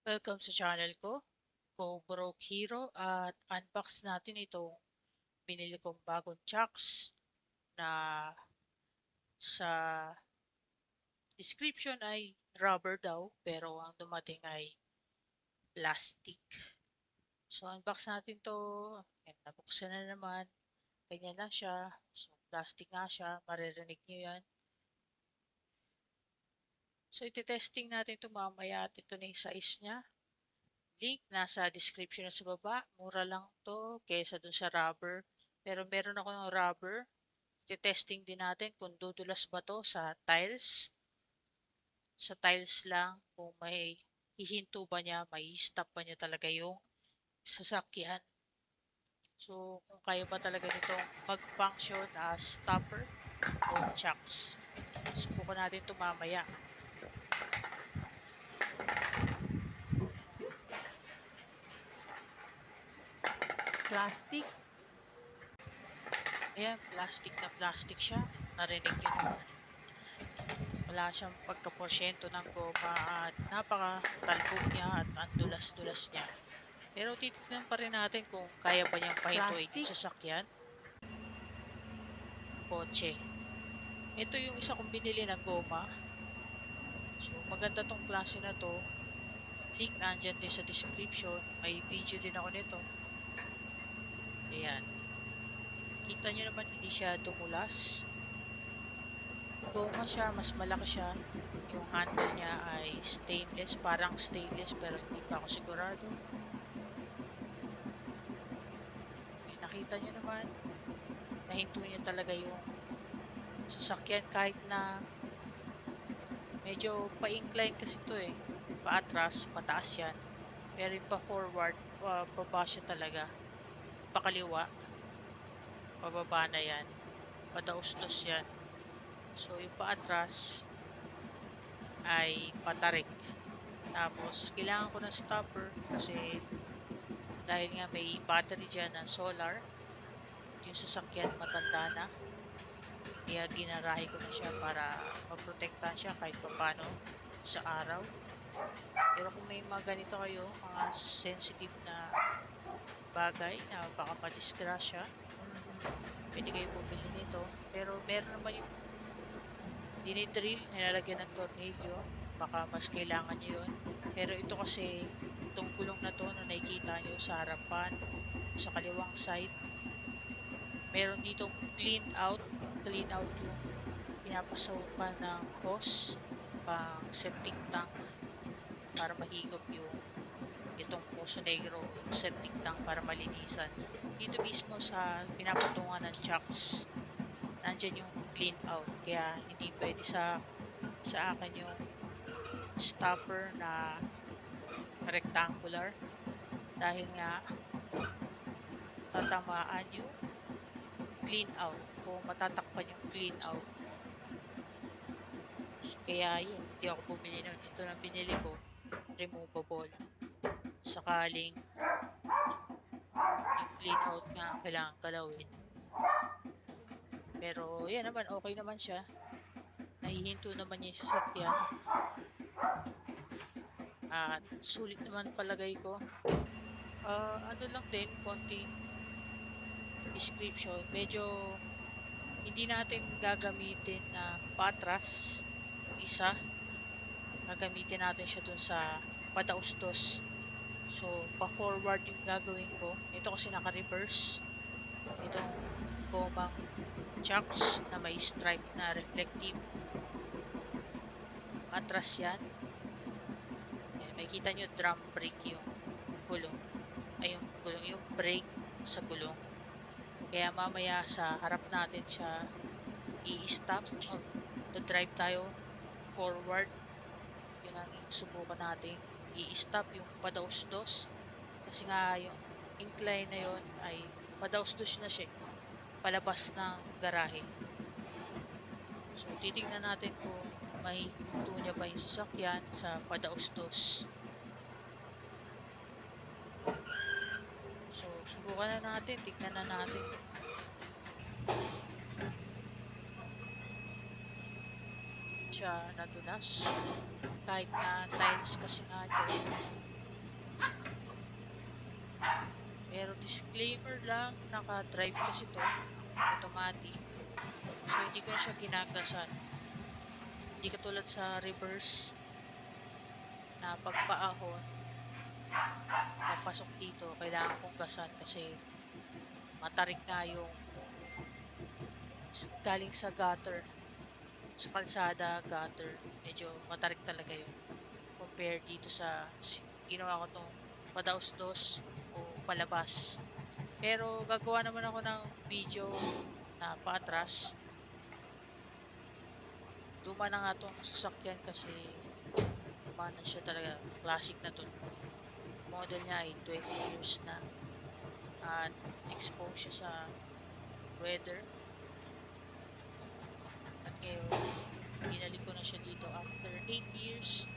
Welcome sa channel ko, Go Broke Hero, at unbox natin itong binili kong bagong chucks na sa description ay rubber daw pero ang dumating ay plastic. So unbox natin to. Ayan, nabuksan na naman. Ganyan lang siya. So plastic nga siya, maririnig nyo yan. So iti-testing natin ito mamaya at ito na yung size niya. Link nasa description na sa baba. Mura lang to kaysa dun sa rubber. Pero meron ako ng rubber. Testing din natin kung dudulas ba to sa tiles. Sa tiles lang kung may hihinto ba niya, may stop ba niya talaga yung sasakyan. So kung kaya ba talaga nitong mag-function as stopper o chocks. Subukan natin ito mamaya. Plastic. Ayan, plastic siya. Narinig nyo naman. Wala siyang pagkaporsyento ng goma at napaka-talbog niya at ang dulas-dulas niya. Pero titignan pa rin natin kung kaya ba niyang pahintuin yung sasakyan. Kotse. Ito yung isa kong binili na goma. So maganda tong klase na to. Link nandyan din sa description. May video din ako nito. Ayan. Kita nyo naman hindi siya dumulas. Goma siya, mas malaki siya. Yung handle niya ay stainless, parang stainless pero hindi pa ako sigurado. Nakita nyo naman, nahinto niya talaga yung sasakyan kahit na medyo pa-incline kasi to eh. Paatras, pataas yan. Pero yung pa-forward, baba siya talaga. Pakaliwa, pababa na yan. Padaustos yan. So yung paatras ay patarik. Tapos kailangan ko ng stopper kasi dahil nga may battery dyan ng solar. Yung sasakyan matanda na. Kaya ginarahe ko na siya para maprotektahan siya kahit paano sa araw. Pero kung may mga ganito kayo, mga sensitive na bagay na baka madisgrasya, pwede kayo bumili nito. Pero meron naman yung dinidrill, nilalagyan ng tornilyo, baka mas kailangan nyo yun. Pero ito kasi, itong gulong na to na nakikita nyo sa harapan, sa kaliwang side, meron ditong clean out yung pinapasukan ng hose pang septic tank para mahigop yung itong Poso Negro, yung septic tank para malinisan. Dito mismo sa pinapatungan ng chucks, nandyan yung clean out. Kaya hindi pwede sa akin yung stopper na rectangular dahil nga tatamaan yung clean out kung matatakpan yung clean out. Kaya yun, hindi ako bumili nun. Ito na binili ko, removable. Sakaling yung clean out nga kailangan galawin. Pero yan naman, okay naman siya. Nahihinto naman niya yung sasakyan. At sulit naman palagay ko. Ano lang din, konting description. Medyo hindi natin gagamitin na patras yung isa. Gagamitin natin siya dun sa padaustos. So, pa-forward yung gagawin ko. Ito kasi naka-reverse. Itong gomang chucks na may stripe na reflective. Atras yan. Ayan, makikita nyo drum brake yung gulong. Ay, yung brake sa gulong. Kaya mamaya sa harap natin siya i-stop. Mag-drive tayo forward. Yun ang subukan natin. I-stop yung padaustos. Kasi nga yung incline na yun ay padaustos na siya. Palabas ng garahe. So titignan natin kung may hinto niya ba yung sasakyan sa padaustos. So subukan na natin. Tignan na natin. Siya nadulas. Kahit na tiles kasi nga ito. Disclaimer lang, naka-drive kasi to, automatic. So hindi ko na siya ginagasan. Hindi katulad sa reverse na pagpaahon, papasok dito, kailangan kong gasan kasi matarik nga yung galing sa gutter, sa kalsada, gutter. Medyo matarik talaga yun. Compare dito sa ginawa ko tong padaos-dos o palabas. Pero gagawa naman ako ng video na paatras. Luma na nga tong sasakyan kasi luma na siya talaga. Classic na to. Model niya ay 20 years na. At exposed siya sa weather. At ngayon, binalik ko na siya dito after 8 years.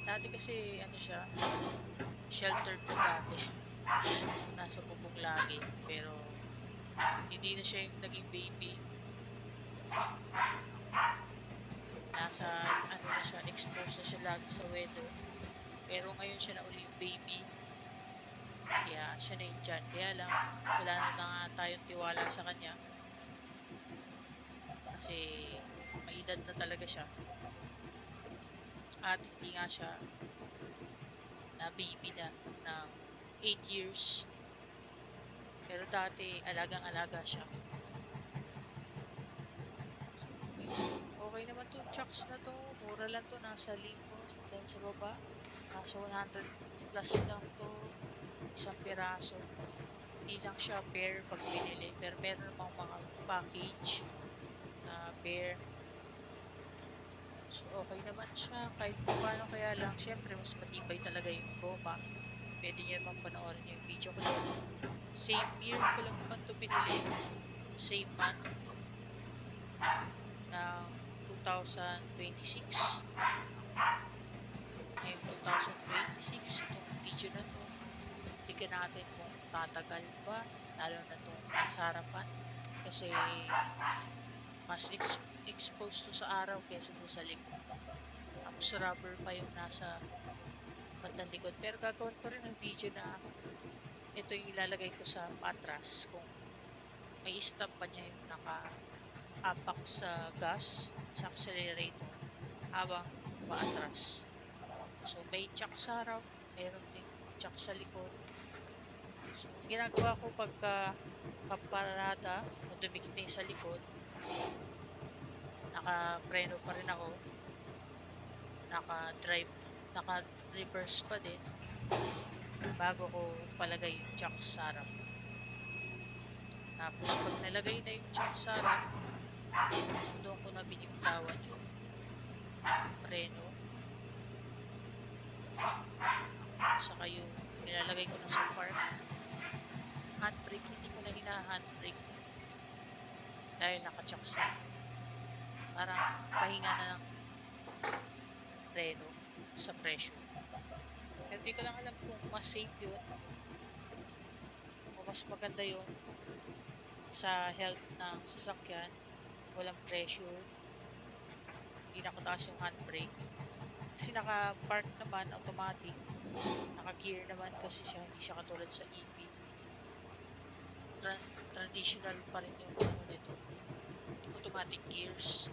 Dati kasi ano siya, sheltered na dati. Nasa bubong lagi. Pero hindi na siya yung naging baby. Nasa ano na siya, exposed na siya lagi sa weather. Pero ngayon siya na uli yung baby. Kaya siya na yung dyan. Kaya lang, wala na nga tayong tiwala sa kanya. Kasi may edad na talaga siya. At hindi nga siya na baby na ng 8 years. Pero dati, alagang-alaga siya. Okay naman to, chucks na to. Mura lang to, nasa lingko. Then sa baba, nasa 100 plus lang to. Isang piraso. Hindi lang siya pair pag binili. Pero meron namang mga package na pair. So okay naman siya. Kahit paano, kaya lang, syempre mas matibay talaga yung goma. Pwede nyo naman panoorin yung video ko doon. Same year ko lang naman to binili. Same month ng 2026. Ngayon 2026, itong video na to, tignan natin kung tatagal ba, lalo na itong nasa harapan. Kasi mas exposed to sa araw kaysa doon sa likod. Tapos rubber pa yung nasa bandang likod. Pero gagawin ko rin ng video na ito yung ilalagay ko sa patras kung may stop pa niya yung naka-apak sa gas, sa accelerator habang paatras. So may chuck sa harap, meron din chuck sa likod. So ginagawa ko pagka paparada o dumikit na sa likod, naka-preno pa rin ako, naka-reverse pa din bago ko palagay yung chuck sa harap. Tapos pag nalagay na yung chuck sa harap, doon ko na binibitawan yung preno. Saka yung nilalagay ko na sa park. Handbrake, hindi ko na hina-handbrake dahil naka-chuck sa parang pahinga na ng preno sa pressure. Pero di ko lang alam kung mas safe yun o mas maganda yun sa health ng sasakyan, walang pressure, hindi nakataas yung handbrake. Kasi naka-park naman, automatic, naka-gear naman kasi siya, hindi siya katulad sa EV. Traditional pa rin yung ano nito, automatic gears.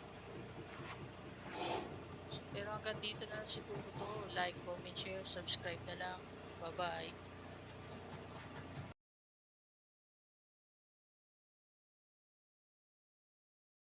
So, pero hanggang dito na lang siguro to. Like, comment, share, subscribe na lang. Bye-bye.